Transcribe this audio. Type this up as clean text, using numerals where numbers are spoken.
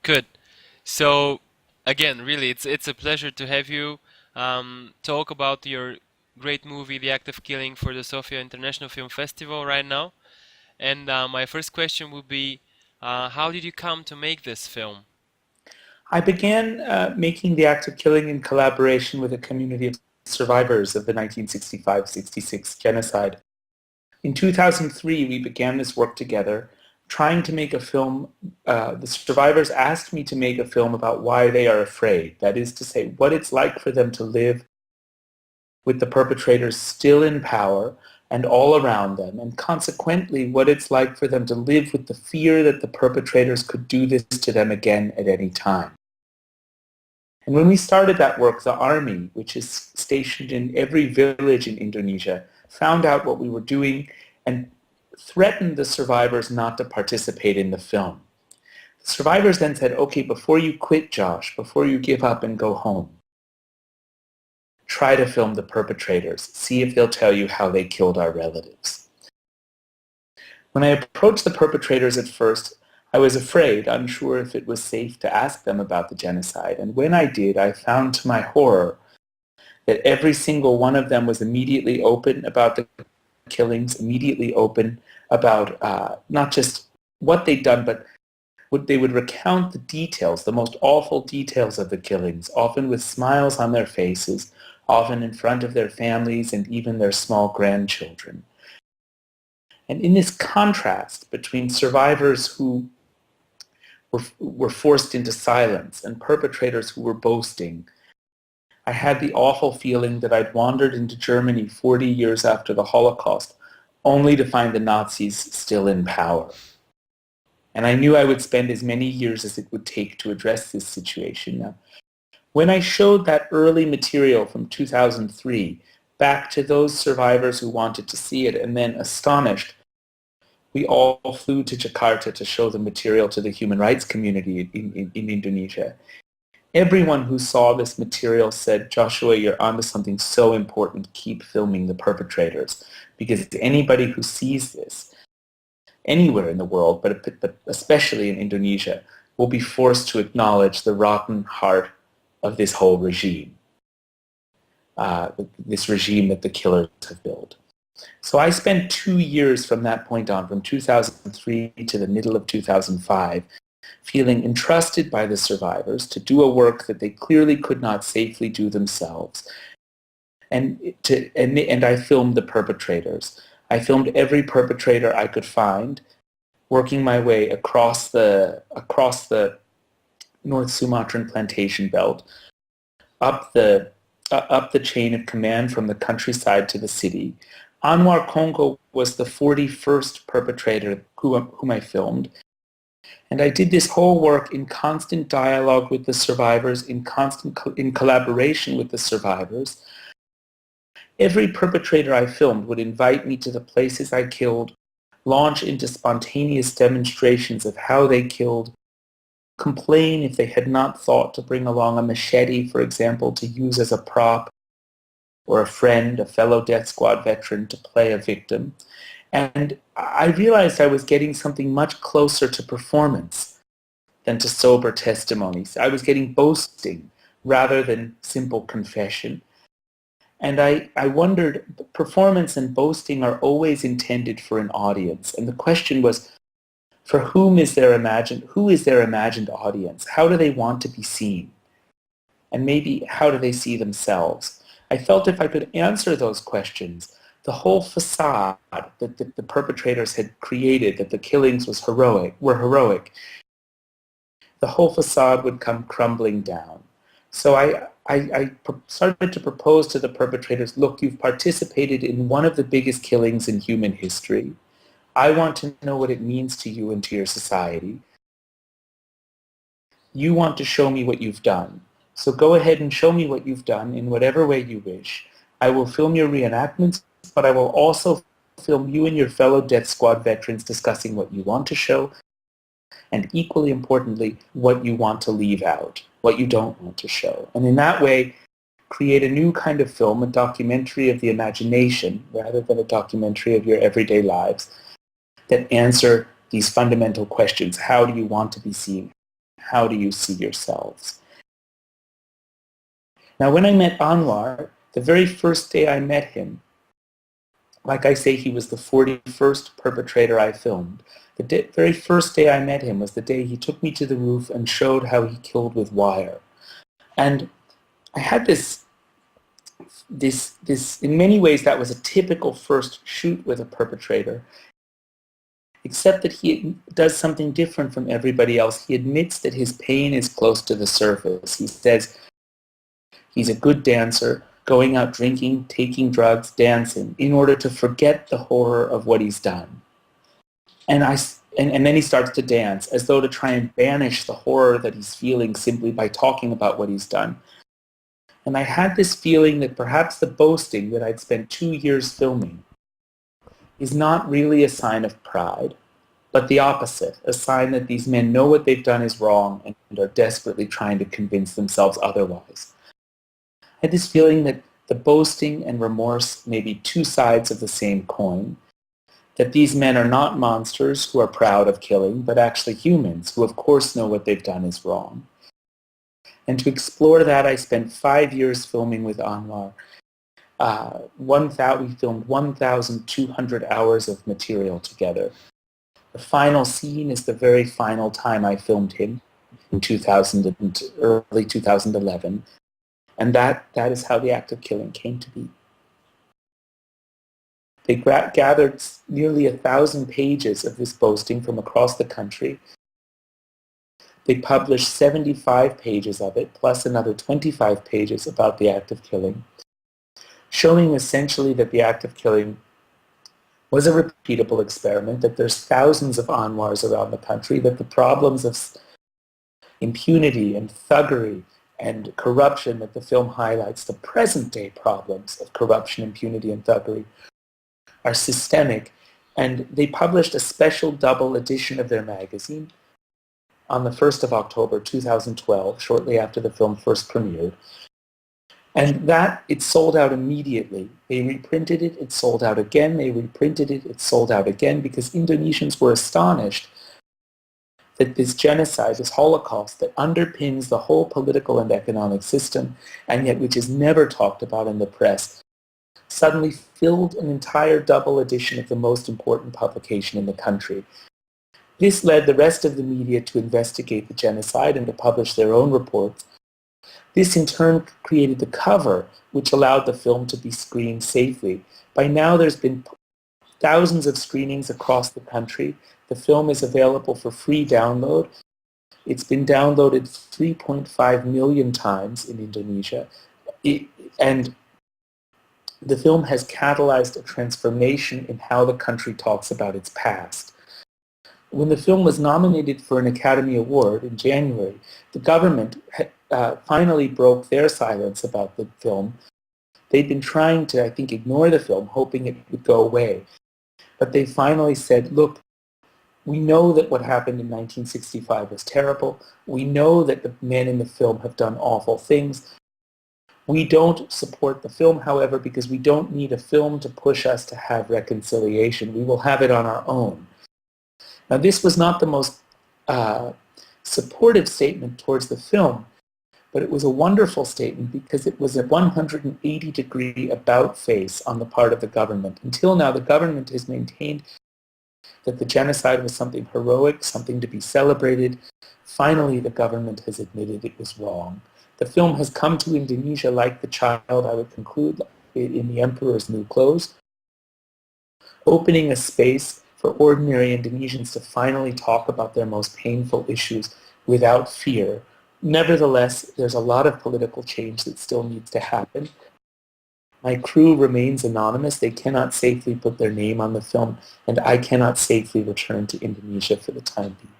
Good. So again, really, it's a pleasure to have you talk about your great movie, The Act of Killing, for the Sofia International Film Festival right now. And my first question would be, how did you come to make this film? I began making the act of killing in collaboration with a community of survivors of the 1965-66 genocide. In 2003, we began this work together, trying to make a film. The survivors asked me to make a film about why they are afraid. That is to say, what it's like for them to live with the perpetrators still in power and all around them, and consequently, what it's like for them to live with the fear that the perpetrators could do this to them again at any time. And when we started that work, the army, which is stationed in every village in Indonesia, found out what we were doing and threatened the survivors not to participate in the film. The survivors then said, okay, before you quit, Josh, before you give up and go home, try to film the perpetrators. See if they'll tell you how they killed our relatives. When I approached the perpetrators at first, I was afraid, unsure if it was safe to ask them about the genocide. And when I did, I found to my horror that every single one of them was immediately open about the killings, immediately open about not just what they'd done, but they would recount the details, the most awful details of the killings, often with smiles on their faces, often in front of their families and even their small grandchildren. And in this contrast between survivors who were forced into silence and perpetrators who were boasting, I had the awful feeling that I'd wandered into Germany 40 years after the Holocaust only to find the Nazis still in power. And I knew I would spend as many years as it would take to address this situation. Now, when I showed that early material from 2003 back to those survivors who wanted to see it and then astonished, we all flew to Jakarta to show the material to the human rights community in Indonesia. Everyone who saw this material said, Joshua, you're onto something so important. Keep filming the perpetrators. Because anybody who sees this, anywhere in the world, but especially in Indonesia, will be forced to acknowledge the rotten heart of this whole regime, this regime that the killers have built. So I spent 2 years from that point on, from 2003 to the middle of 2005, feeling entrusted by the survivors to do a work that they clearly could not safely do themselves. And I filmed the perpetrators. I filmed every perpetrator I could find, working my way across the North Sumatran plantation belt, up the chain of command from the countryside to the city. Anwar Congo was the 41st perpetrator whom I filmed. And I did this whole work in constant dialogue with the survivors, in collaboration with the survivors. Every perpetrator I filmed would invite me to the places I killed, launch into spontaneous demonstrations of how they killed, complain if they had not thought to bring along a machete, for example, to use as a prop, or a friend, a fellow death squad veteran, to play a victim. And I realized I was getting something much closer to performance than to sober testimonies. I was getting boasting rather than simple confession. And I wondered, performance and boasting are always intended for an audience. And the question was, for who is their imagined audience? How do they want to be seen? And maybe how do they see themselves? I felt if I could answer those questions, the whole facade that the perpetrators had created, that the killings were heroic, the whole facade would come crumbling down. So I started to propose to the perpetrators, look, you've participated in one of the biggest killings in human history. I want to know what it means to you and to your society. You want to show me what you've done. So go ahead and show me what you've done in whatever way you wish. I will film your reenactments, but I will also film you and your fellow death squad veterans discussing what you want to show, and equally importantly, what you want to leave out, what you don't want to show. And in that way, create a new kind of film, a documentary of the imagination, rather than a documentary of your everyday lives, that answer these fundamental questions. How do you want to be seen? how do you see yourselves? Now, when I met Anwar, the very first day I met him, like I say, he was the 41st perpetrator I filmed. The very first day I met him was the day he took me to the roof and showed how he killed with wire. And I had this, in many ways, that was a typical first shoot with a perpetrator, except that he does something different from everybody else. He admits that his pain is close to the surface. He says he's a good dancer, going out drinking, taking drugs, dancing, in order to forget the horror of what he's done. And then he starts to dance, as though to try and banish the horror that he's feeling simply by talking about what he's done. And I had this feeling that perhaps the boasting that I'd spent 2 years filming is not really a sign of pride, but the opposite, a sign that these men know what they've done is wrong and are desperately trying to convince themselves otherwise. I had this feeling that the boasting and remorse may be two sides of the same coin, that these men are not monsters who are proud of killing, but actually humans who of course know what they've done is wrong. And to explore that, I spent 5 years filming with Anwar. We filmed 1,200 hours of material together. The final scene is the very final time I filmed him in early 2011. And that is how The Act of Killing came to be. They gathered nearly 1,000 pages of this boasting from across the country. They published 75 pages of it, plus another 25 pages about the act of killing, showing essentially that the act of killing was a repeatable experiment, that there's thousands of Anwars around the country, that the problems of impunity and thuggery and corruption that the film highlights, the present-day problems of corruption, impunity, and thuggery, are systemic. And they published a special double edition of their magazine on the 1st of October 2012, shortly after the film first premiered. And that, it sold out immediately. They reprinted it, it sold out again, they reprinted it, it sold out again, because Indonesians were astonished that this genocide, this Holocaust that underpins the whole political and economic system, and yet which is never talked about in the press, suddenly filled an entire double edition of the most important publication in the country. This led the rest of the media to investigate the genocide and to publish their own reports. This in turn created the cover, which allowed the film to be screened safely. By now there's been thousands of screenings across the country. The film is available for free download. It's been downloaded 3.5 million times in Indonesia. And the film has catalyzed a transformation in how the country talks about its past. When the film was nominated for an Academy Award in January, the government finally broke their silence about the film. They'd been trying to, I think, ignore the film, hoping it would go away. But they finally said, look, we know that what happened in 1965 was terrible. We know that the men in the film have done awful things. We don't support the film, however, because we don't need a film to push us to have reconciliation. We will have it on our own. Now, this was not the most supportive statement towards the film, but it was a wonderful statement because it was a 180-degree about-face on the part of the government. Until now, the government has maintained that the genocide was something heroic, something to be celebrated. Finally, the government has admitted it was wrong. The film has come to Indonesia like the child, I would conclude, in The Emperor's New Clothes, opening a space for ordinary Indonesians to finally talk about their most painful issues without fear. Nevertheless, there's a lot of political change that still needs to happen. My crew remains anonymous. They cannot safely put their name on the film, and I cannot safely return to Indonesia for the time being.